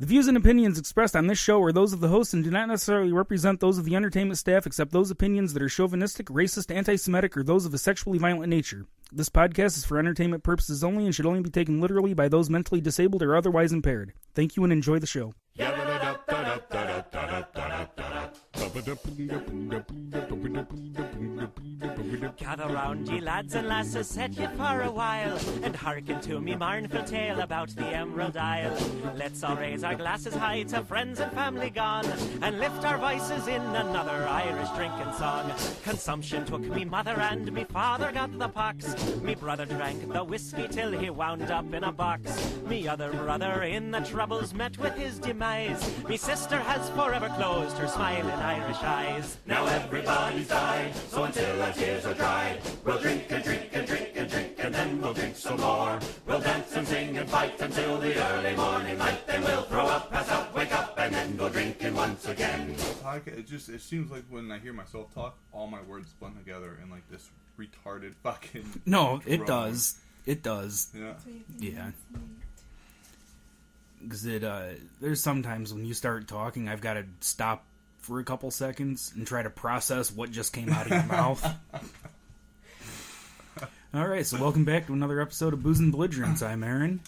The views and opinions expressed on this show are those of the host and do not necessarily represent those of the entertainment staff, except those opinions that are chauvinistic, racist, anti-Semitic, or those of a sexually violent nature. This podcast is for entertainment purposes only and should only be taken literally by those mentally disabled or otherwise impaired. Thank you and enjoy the show. Gather round, ye lads and lasses, set ye for a while, and hearken to me mournful tale about the Emerald Isle. Let's all raise our glasses high to friends and family gone, and lift our voices in another Irish drinking song. Consumption took me mother and me father got the pox. Me brother drank the whiskey till he wound up in a box. Me other brother in the troubles met with his demise. Me sister has forever closed her smiling Irish eyes. Now everybody's died, so until our tears are dried, we'll drink and drink and drink and drink, and then we'll drink some more. We'll dance and sing and fight until the early morning light, then we'll throw up, pass out, wake up, and then go drinking once again. It seems like when I hear myself talk, all my words blend together in like this retarded fucking... No, it does. It does. Yeah. Yeah. Because there's sometimes when you start talking, I've got to stop for a couple seconds and try to process what just came out of your mouth. Alright, so welcome back to another episode of Booze and Belligerence. I'm Aaron.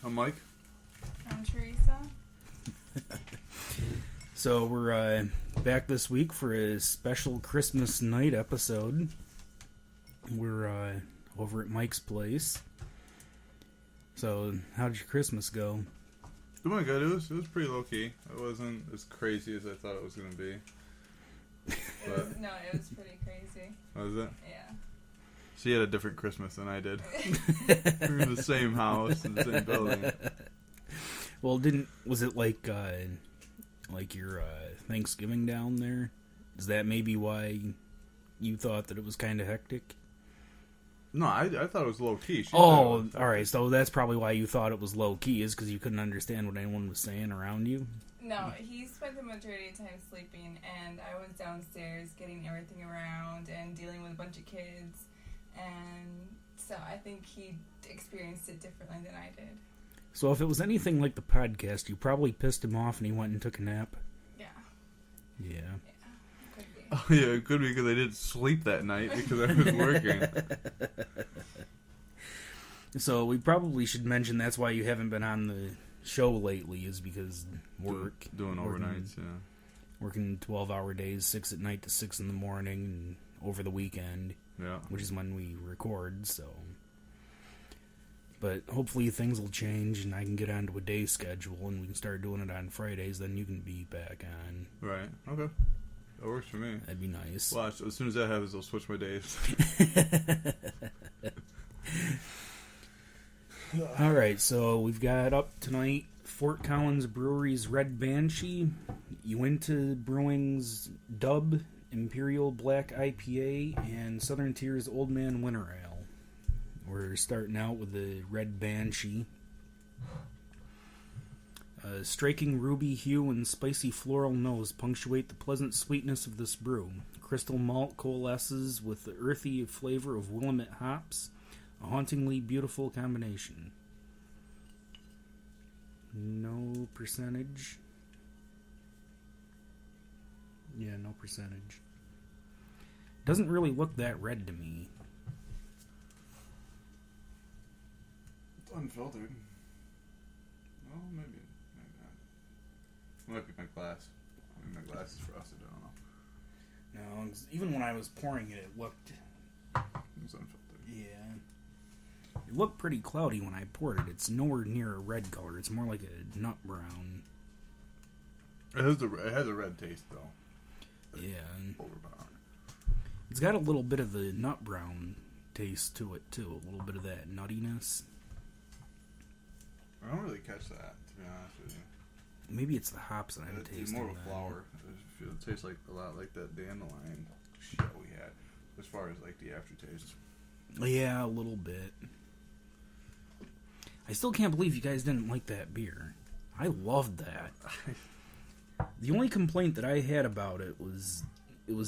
I'm Mike. I'm Teresa. So we're back this week for a special Christmas night episode. We're over at Mike's place. So, how did your Christmas go? Doing good. It was pretty low key. It wasn't as crazy as I thought it was gonna be. But it was pretty crazy. Was it? Yeah. She had a different Christmas than I did. We were in the same house in the same building. Well, was it like your Thanksgiving down there? Is that maybe why you thought that it was kind of hectic? No, I thought it was low key. Oh, alright, so that's probably why you thought it was low key, is because you couldn't understand what anyone was saying around you? No, he spent the majority of time sleeping, and I was downstairs getting everything around and dealing with a bunch of kids, and so I think he experienced it differently than I did. So if it was anything like the podcast, you probably pissed him off and he went and took a nap? Yeah. Yeah. Could be. Oh, yeah, it could be because I didn't sleep that night because I was working. So we probably should mention that's why you haven't been on the show lately, is because work. Doing overnights, yeah. Working 12-hour days, 6 at night to 6 in the morning, and over the weekend. Yeah. Which is when we record, so... But hopefully things will change and I can get onto a day schedule and we can start doing it on Fridays, then you can be back on. Right, okay. That works for me. That'd be nice. Watch, as soon as that happens, I'll switch my days. Alright, so we've got up tonight Fort Collins Brewery's Red Banshee, Uinta Brewing's Dub Imperial Black IPA, and Southern Tier's Old Man Winter Ale. We're starting out with the Red Banshee. A striking ruby hue and spicy floral nose punctuate the pleasant sweetness of this brew. Crystal malt coalesces with the earthy flavor of Willamette hops. A hauntingly beautiful combination. No percentage. Yeah, no percentage. Doesn't really look that red to me. It's unfiltered. Well, maybe not. It might be my glass. I mean, my glass is frosted, I don't know. No, even when I was pouring it, it looked... It's unfiltered. Yeah. It looked pretty cloudy when I poured it. It's nowhere near a red color. It's more like a nut brown. It has a red taste, though. Yeah. Overpowering. It's got a little bit of the nut brown taste to it, too. A little bit of that nuttiness. I don't really catch that, to be honest with you. Maybe it's the hops that I'm tasting. It's more of a flower. It tastes like a lot like that dandelion shit we had, as far as like the aftertaste. Yeah, a little bit. I still can't believe you guys didn't like that beer. I loved that. The only complaint that I had about it was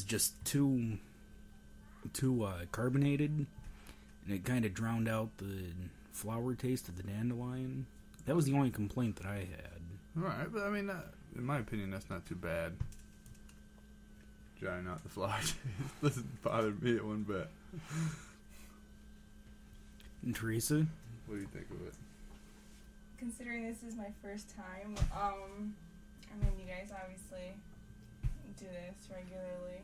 just too carbonated, and it kind of drowned out the flower taste of the dandelion. That was the only complaint that I had. Alright, but I mean, in my opinion, that's not too bad. Trying out the flower taste doesn't bother me at one bit. And Teresa? What do you think of it? Considering this is my first time, I mean, you guys obviously do this regularly,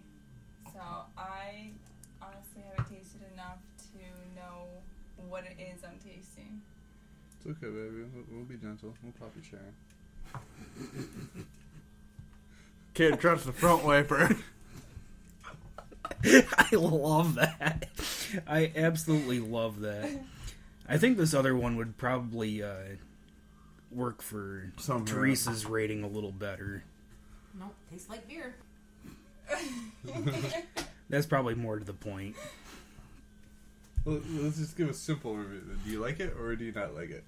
so I honestly haven't tasted enough to know what it is I'm tasting. It's okay, baby. We'll be gentle. We'll probably share. Can't trust the front wiper. I love that. I absolutely love that. I think this other one would probably work for Teresa's rating a little better. Nope, tastes like beer. That's probably more to the point. Well, let's just give a simple review. Do you like it or do you not like it?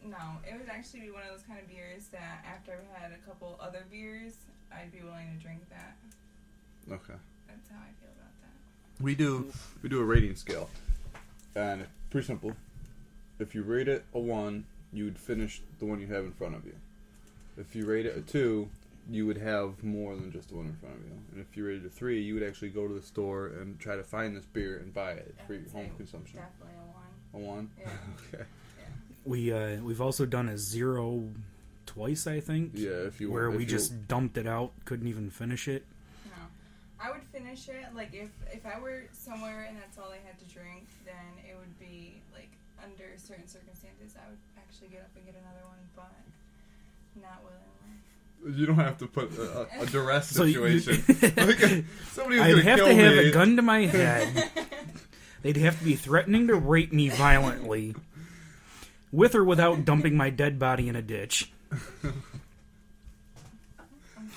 No. It would actually be one of those kind of beers that after I've had a couple other beers, I'd be willing to drink that. Okay. That's how I feel about that. We do a rating scale, and it's pretty simple. If you rate it a 1, you would finish the one you have in front of you. If you rate it a 2, you would have more than just the one in front of you. And if you rate it a 3, you would actually go to the store and try to find this beer and buy it for your home consumption. Definitely a 1. A 1? Yeah. Okay. We've also done a 0 twice, I think. Yeah, if you where if we you, just dumped it out, couldn't even finish it. No. I would finish it, like, if I were somewhere and that's all I had to drink, then it would be, like, under certain circumstances, I would actually get up and get another one, but not willingly. You don't have to put a duress So situation. Somebody was I'd gonna have kill to have me. a gun to my head. They'd have to be threatening to rape me violently, with or without dumping my dead body in a ditch. I'm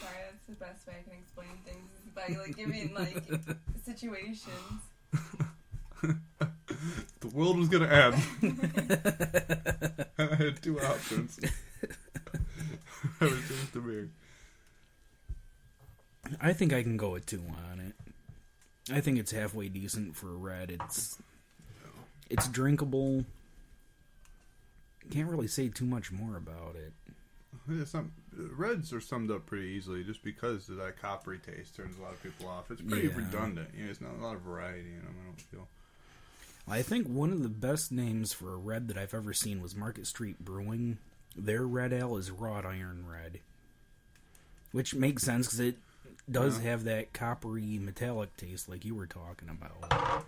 sorry, that's the best way I can explain things, is by, like, giving, like, situations. The world was gonna end. And I had 2 options. I was just a beer. I think I can go with 2 on it. I think it's halfway decent for a red. It's drinkable. Can't really say too much more about it. Yeah, reds are summed up pretty easily just because of that coppery taste turns a lot of people off. It's pretty redundant. You know, there's not a lot of variety in them, I don't feel. I think one of the best names for a red that I've ever seen was Market Street Brewing. Their red ale is wrought iron red. Which makes sense because it does have that coppery metallic taste like you were talking about.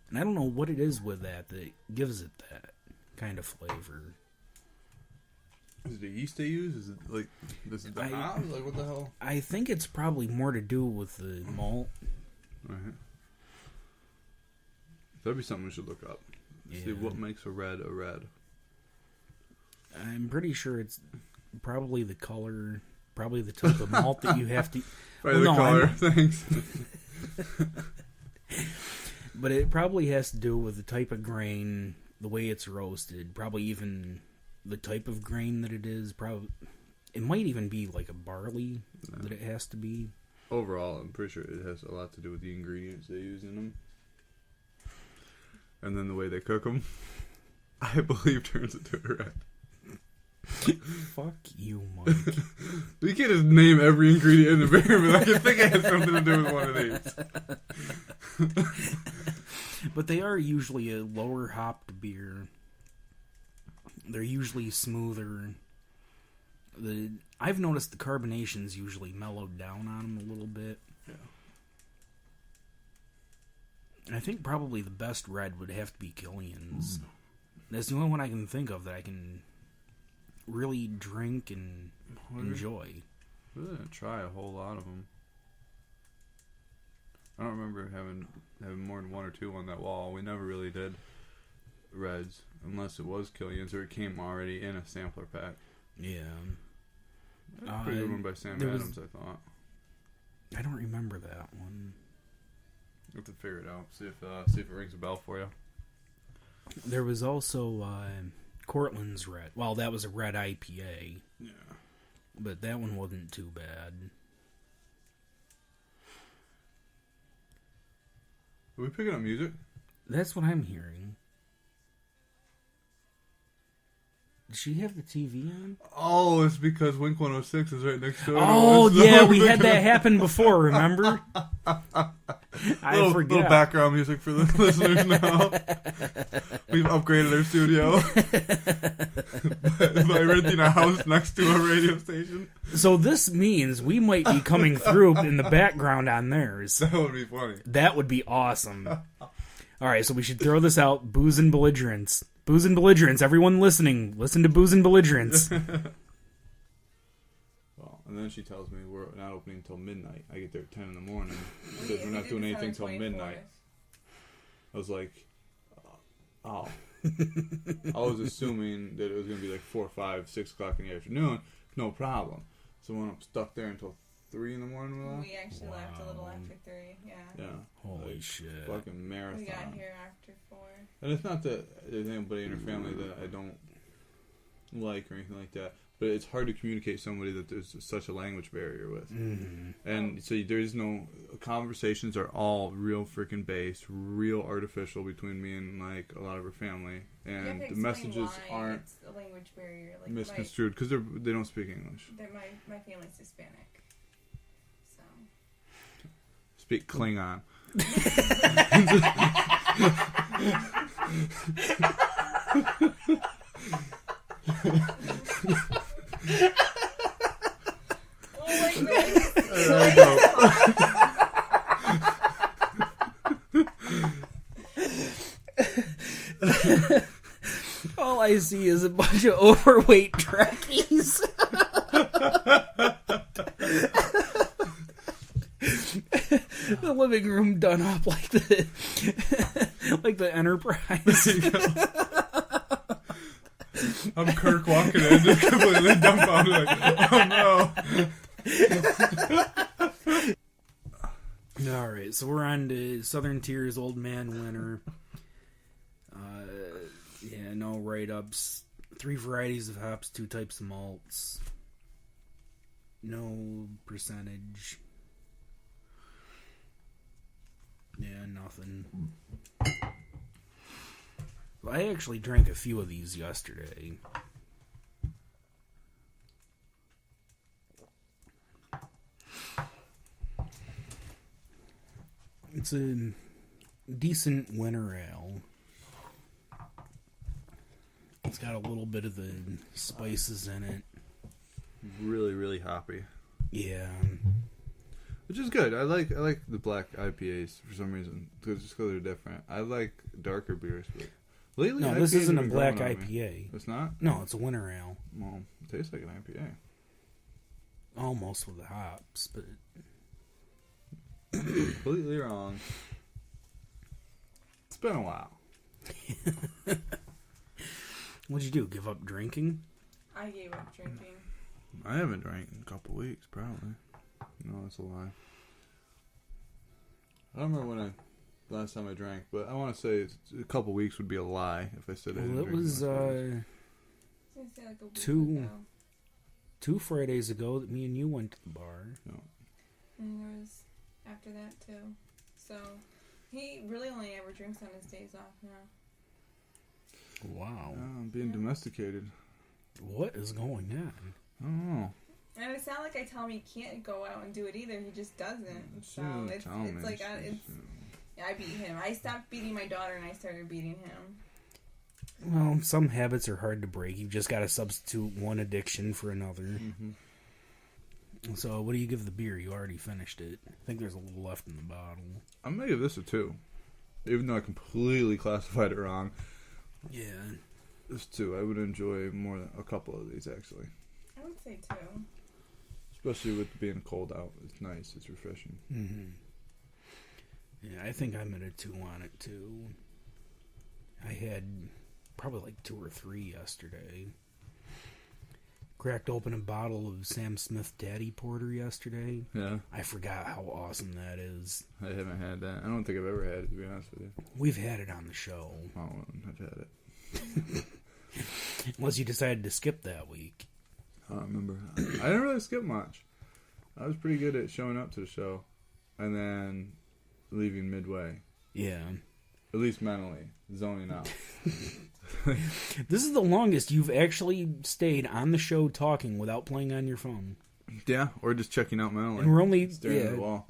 And I don't know what it is with that gives it that kind of flavor. Is it the yeast they use? Is it like this is the hops? Like what the hell? I think it's probably more to do with the malt. Right. That'd be something we should look up. Yeah. See what makes a red a red. I'm pretty sure it's probably the color, probably the type of malt that you have to. Probably the color. Thanks. But it probably has to do with the type of grain, the way it's roasted, probably even the type of grain that it is. Probably it might even be like a barley that it has to be. Overall, I'm pretty sure it has a lot to do with the ingredients they use in them. And then the way they cook them, I believe turns it to a red. Fuck you, Mike. You can't just name every ingredient in the beer, but I can think it has something to do with one of these. But they are usually a lower hopped beer. They're usually smoother. I've noticed the carbonation's usually mellowed down on them a little bit. Yeah. I think probably the best red would have to be Killian's. That's the only one I can think of that I can really drink and enjoy. We didn't try a whole lot of them. I don't remember having more than 1 or 2 on that wall. We never really did reds, unless it was Killian's or it came already in a sampler pack. Yeah. Pretty good one by Sam Adams, I thought. I don't remember that one. We have to figure it out. See if it rings a bell for you. There was also Cortland's red. Well, that was a red IPA. Yeah. But that one wasn't too bad. Are we picking up music? That's what I'm hearing. Does she have the TV on? Oh, it's because Wink 106 is right next door. Oh, yeah, we had that happen before, remember? I forget. Little background music for the listeners now. We've upgraded our studio by renting a house next to a radio station. So this means we might be coming through in the background on theirs. That would be funny. That would be awesome. All right, so we should throw this out. Booze and Belligerence. Booze and Belligerence. Everyone listening, listen to Booze and Belligerence. Well, and then she tells me we're not opening until midnight. I get there at 10 in the morning. She says we're not doing anything till midnight. I was like, oh. I was assuming that it was going to be like 4, 5, 6 o'clock in the afternoon. No problem. So when I'm stuck there until 3 in the morning. We actually left a little after 3, yeah. Yeah. Holy like, shit. Fucking marathon. We got here after 4. And it's not that there's anybody in her family that I don't like or anything like that, but it's hard to communicate with somebody that there's such a language barrier with. Mm-hmm. And so there's no, conversations are all real freaking based, real artificial between me and like a lot of her family. And the messages aren't it's a language barrier. Like misconstrued because they don't speak English. My family's Hispanic. So. Speak Klingon. All I see is a bunch of overweight Trekkies. The living room done up like the Enterprise. I'm Kirk walking in, just completely dumbfounded, like, oh no. Alright, so we're on to Southern Tier's Old Man Winter. Yeah, no write-ups. 3 varieties of hops, 2 types of malts. No percentage. Yeah, nothing. I actually drank a few of these yesterday. It's a decent winter ale. It's got a little bit of the spices in it. Really, really hoppy. Yeah. Which is good. I like the black IPAs for some reason. Just because they're different. I like darker beers, but lately No, IPAs this isn't a have been black growing on me. IPA. It's not? No, it's a winter ale. Well, it tastes like an IPA. Almost with the hops, but Completely wrong. It's been a while. what'd you do? Give up drinking? I gave up drinking. I haven't drank in a couple weeks, probably. No, that's a lie. I don't remember when last time I drank, but I want to say a couple weeks would be a lie if I said I didn't Well, it drink. was I was gonna say like a week ago. 2 Fridays ago that me and you went to the bar. No. And there was after that too. So he really only ever drinks on his days off now. Wow. I'm being domesticated. What is going on? I don't know. And it's not like I tell him he can't go out and do it either. He just doesn't. So it's like I beat him. I stopped beating my daughter and I started beating him. Well, some habits are hard to break. You've just got to substitute one addiction for another. Mm-hmm. So, what do you give the beer? You already finished it. I think there's a little left in the bottle. I'm going to give this a 2. Even though I completely classified it wrong. Yeah. This 2. I would enjoy more than a couple of these, actually. I would say 2. Especially with being cold out. It's nice. It's refreshing. Mm-hmm. Yeah, I think I'm at a 2 on it, too. I had probably like 2 or 3 yesterday. Cracked open a bottle of Sam Smith Daddy Porter yesterday. Yeah. I forgot how awesome that is. I haven't had that. I don't think I've ever had it, to be honest with you. We've had it on the show. Oh, I've had it. Unless you decided to skip that week. I don't remember. I didn't really skip much. I was pretty good at showing up to the show and then leaving midway. Yeah. At least mentally. Zoning out. This is the longest you've actually stayed on the show talking without playing on your phone. Yeah, or just checking out mentally. And we're only staring at the wall.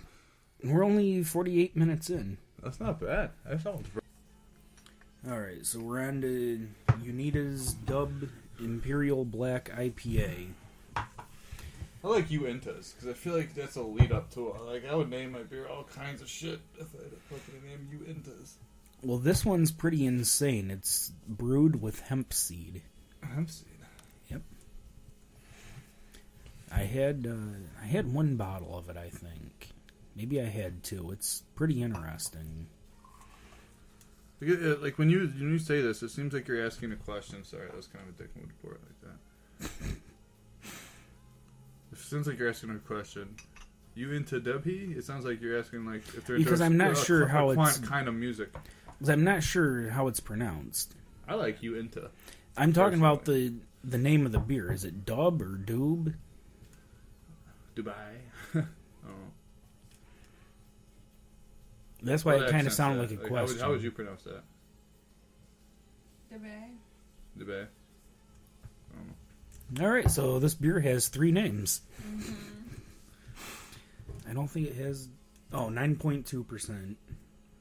We're only 48 minutes in. That's not bad. That sounds. All right, so we're on to Unita's Dub Imperial Black IPA. I like Uintas because I feel like that's a lead up to it. Like I would name my beer all kinds of shit if I had a fucking name Uintas. Well, this one's pretty insane. It's brewed with hemp seed. Hemp seed. Yep. I had one bottle of it, I think. Maybe I had two. It's pretty interesting. Like when you say this, it seems like you're asking a question. Sorry, that was kind of a dick move to pour it like that. It seems like you're asking a question. You into Debhi? It sounds like you're asking like if they're because I'm not sure how it's kind of music. Because I'm not sure how it's pronounced. I like you into. I'm talking about the name of the beer. Is it Dub or Doob? Dubai. Oh. That's why it kind of sounded like a question. How would you pronounce that? Dubai. All right, so this beer has 3 names. Mm-hmm. I don't think it has... Oh, 9.2%.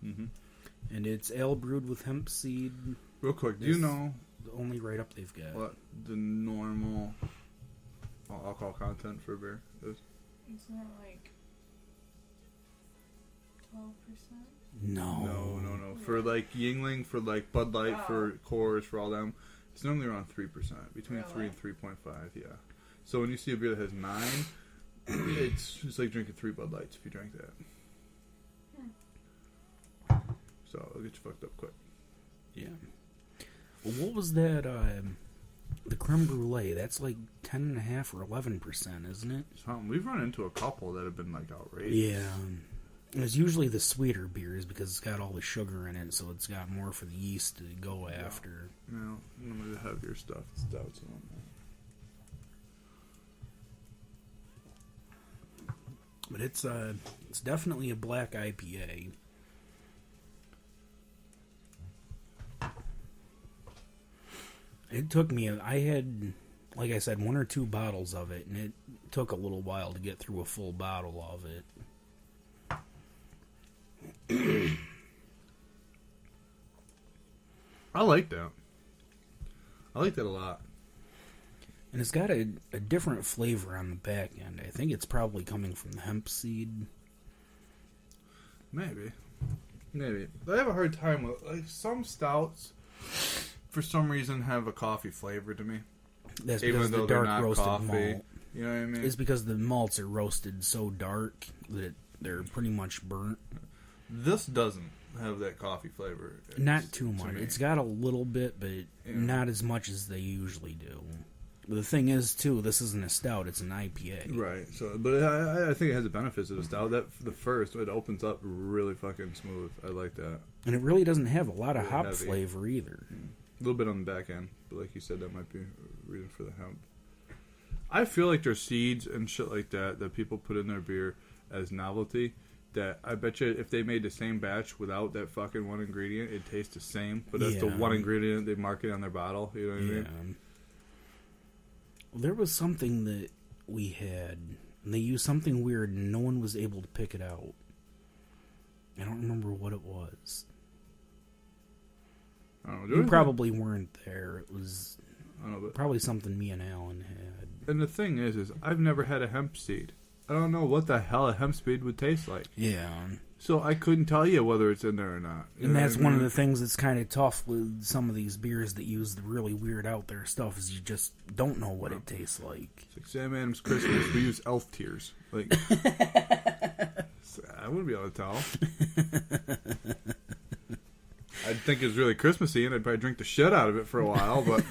Mm-hmm. And it's ale brewed with hemp seed. Real quick, do you know the only write-up they've got? what the normal alcohol content for a beer is? Isn't it like 12%? No. No. For like Yingling, for like Bud Light, for Coors, for all them, it's normally around 3%, between 3 and 3.5. Yeah. So when you see a beer that has 9, it's just like drinking 3 Bud Lights if you drank that. So it'll get you fucked up quick. Yeah. Well, what was that? The creme brulee. That's like 10.5 or 11%, isn't it? We've run into a couple that have been like outrageous. Yeah. It's usually the sweeter beers because it's got all the sugar in it, so it's got more for the yeast to go after. No, normally the heavier stuff, stouts and whatnot. But it's definitely a black IPA. It took me, I had, like I said, 1 or 2 bottles of it, and it took a little while to get through a full bottle of it. I like that. I like that a lot. And it's got a different flavor on the back end. I think it's probably coming from the hemp seed. Maybe. But I have a hard time with, like, some stouts, for some reason, have a coffee flavor to me. That's even because though the they're dark not roasted coffee. malt. You know what I mean? It's because the malts are roasted so dark that they're pretty much burnt. This doesn't have that coffee flavor. Not too much. me. It's got a little bit, but not as much as they usually do. But the thing is, too, this isn't a stout; it's an IPA. Right. So, but I think it has the benefits of a stout. That the first, it opens up really fucking smooth. I like that. And it really doesn't have a lot of Really hop heavy. flavor either. A little bit on the back end, but like you said, that might be a reason for the hemp. I feel like there's seeds and shit like that people put in their beer as novelty. That I bet you if they made the same batch without that fucking one ingredient, it'd taste the same. But that's the one ingredient they mark it on their bottle. You know what I mean? Well, there was something that we had, and they used something weird, and no one was able to pick it out. I don't remember what it was. I don't know. You probably weren't there. It was I don't know, but, probably something me and Alan had. and the thing is I've never had a hemp seed. I don't know what the hell a hemp seed would taste like. Yeah. So I couldn't tell you whether it's in there or not. You And know that's what I one of mean? the things that's kind of tough with some of these beers that use the really weird out there stuff is you just don't know what it tastes like. It's like Sam Adams Christmas. We use elf tears. Like I wouldn't be able to tell. I'd think it's really Christmassy, and I'd probably drink the shit out of it for a while. But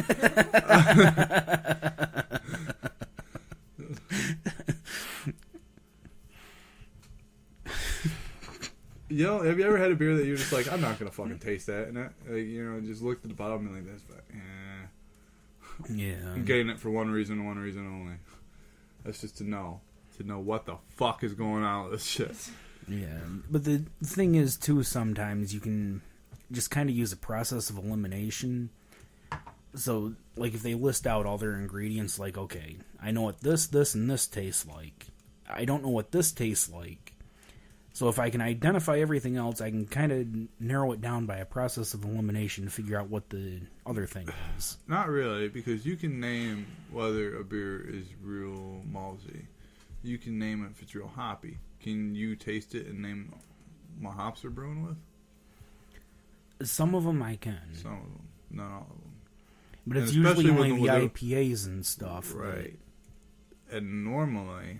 you know, have you ever had a beer that you're just like, I'm not gonna fucking taste that, and that, like, you know, just looked at the bottom and like this, but Yeah. I'm getting it for one reason only. That's just to know what the fuck is going on with this shit. Yeah. But the thing is, too, sometimes you can just kind of use a process of elimination So, like, if they list out all their ingredients, like, okay, I know what this, and this tastes like. I don't know what this tastes like. So if I can identify everything else, I can kind of narrow it down by a process of elimination to figure out what the other thing is. Not really, because you can name whether a beer is real malty. You can name it if it's real hoppy. Can you taste it and name what hops they're brewing with? Some of them I can. Some of them. Not all of them. But it's And especially usually only when the IPAs and stuff. Right. And normally,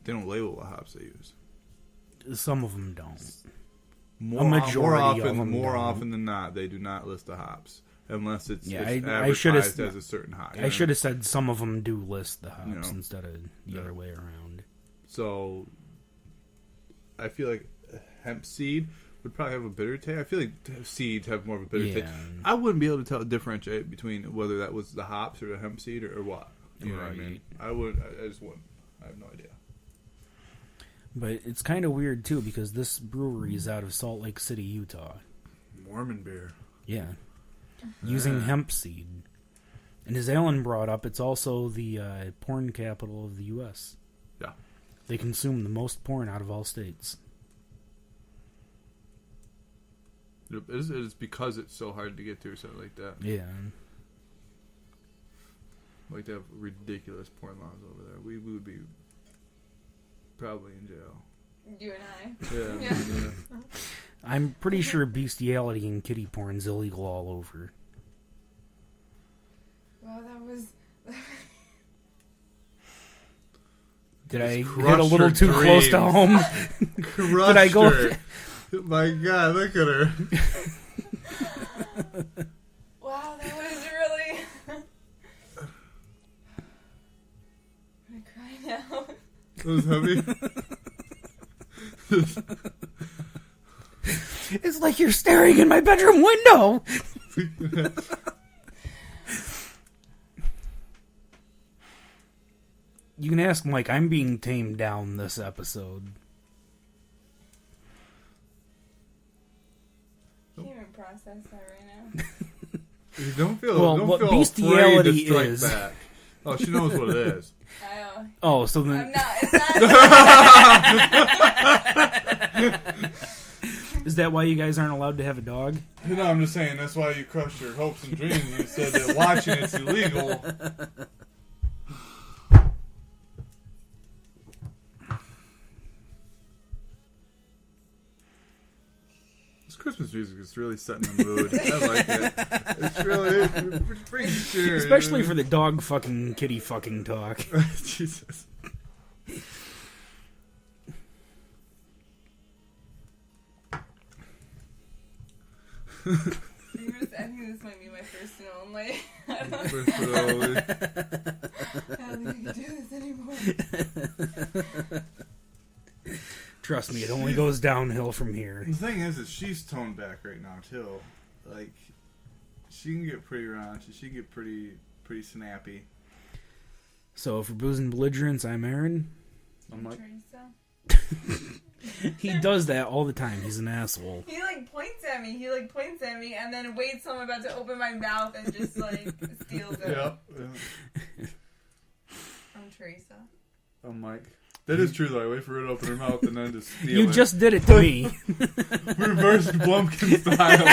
they don't label what hops they use. Some of them don't. More often than not, they do not list the hops. Unless it's advertised as a certain hop. I should have said some of them do list the hops instead of the other way around. So, I feel like hemp seed would probably have a bitter taste. I feel like seeds have more of a bitter taste. I wouldn't be able to differentiate between whether that was the hops or the hemp seed or what. You know what I mean? I just wouldn't. I have no idea. But it's kind of weird, too, because this brewery is out of Salt Lake City, Utah. Mormon beer. Yeah. Using hemp seed. And as Alan brought up, it's also the porn capital of the U.S. Yeah. They consume the most porn out of all states. It's because it's so hard to get to or something like that. Yeah. Like they have ridiculous porn laws over there. We would be probably in jail. You and I. Yeah. Yeah. I'm pretty sure bestiality and kitty porn's illegal all over. Well, that was... Did I hit a little too close to home? Did I go... My God, look at her. Wow, that was really... I'm gonna cry now. That was heavy. It's like you're staring in my bedroom window. You can ask Mike. I'm being tamed down this episode. Can't even process that right now. You don't feel. Well, don't what feel bestiality afraid to strike is. Back. Oh, she knows what it is. Oh, so then. I'm not. It's not. Is that why you guys aren't allowed to have a dog? No, I'm just saying that's why you crushed your hopes and dreams and you said that watching it's illegal. This Christmas music is really setting the mood. I like it. It's really pretty serious. Especially for the dog fucking kitty fucking talk. Jesus. I think this might be my first and only. I don't think I can do this anymore. Trust me, it only goes downhill from here. The thing is she's toned back right now too. Like, she can get pretty raunchy. She can get pretty snappy. So for Booze and Belligerence, I'm Aaron. I'm Mike. He does that all the time. He's an asshole. He points at me. And then waits till I'm about to open my mouth and just steals it. Yep. I'm Teresa. I'm Mike. That is true though. I wait for her to open her mouth and then just steal it. You just did it to me. Reverse Blumpkin style.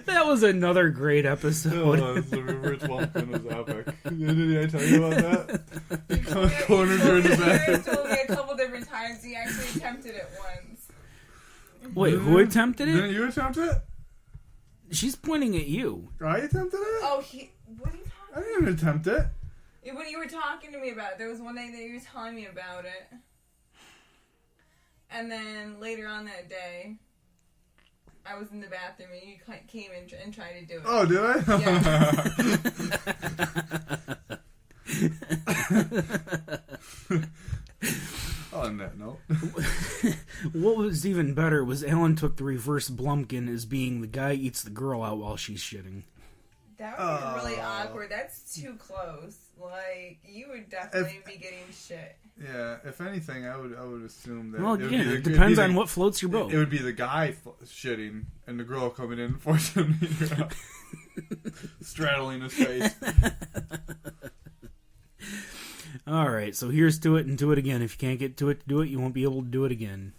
That was another great episode. It was. The reverse Blumpkin was epic. Did I tell you about that? Corners are in the back. He told me a couple different times. He actually attempted it once. Wait, who attempted it? Didn't you attempt it? She's pointing at you. I attempted it? Oh, what are you talking about? I didn't attempt it. What you were talking to me about. There was one day that you were telling me about it. And then later on that day, I was in the bathroom and you came in and tried to do it. Oh, did I? Yeah. On that note. What was even better was Alan took the reverse Blumpkin as being the guy eats the girl out while she's shitting. That would be really awkward. That's too close. You would definitely be getting shit. Yeah, if anything, I would assume that. Well, it would again, be it the- depends it'd be on the- what floats your boat. It would be the guy shitting and the girl coming in and forcing him to drop. Straddling his face. All right, so here's to it and do it again. If you can't get to it, do it. You won't be able to do it again.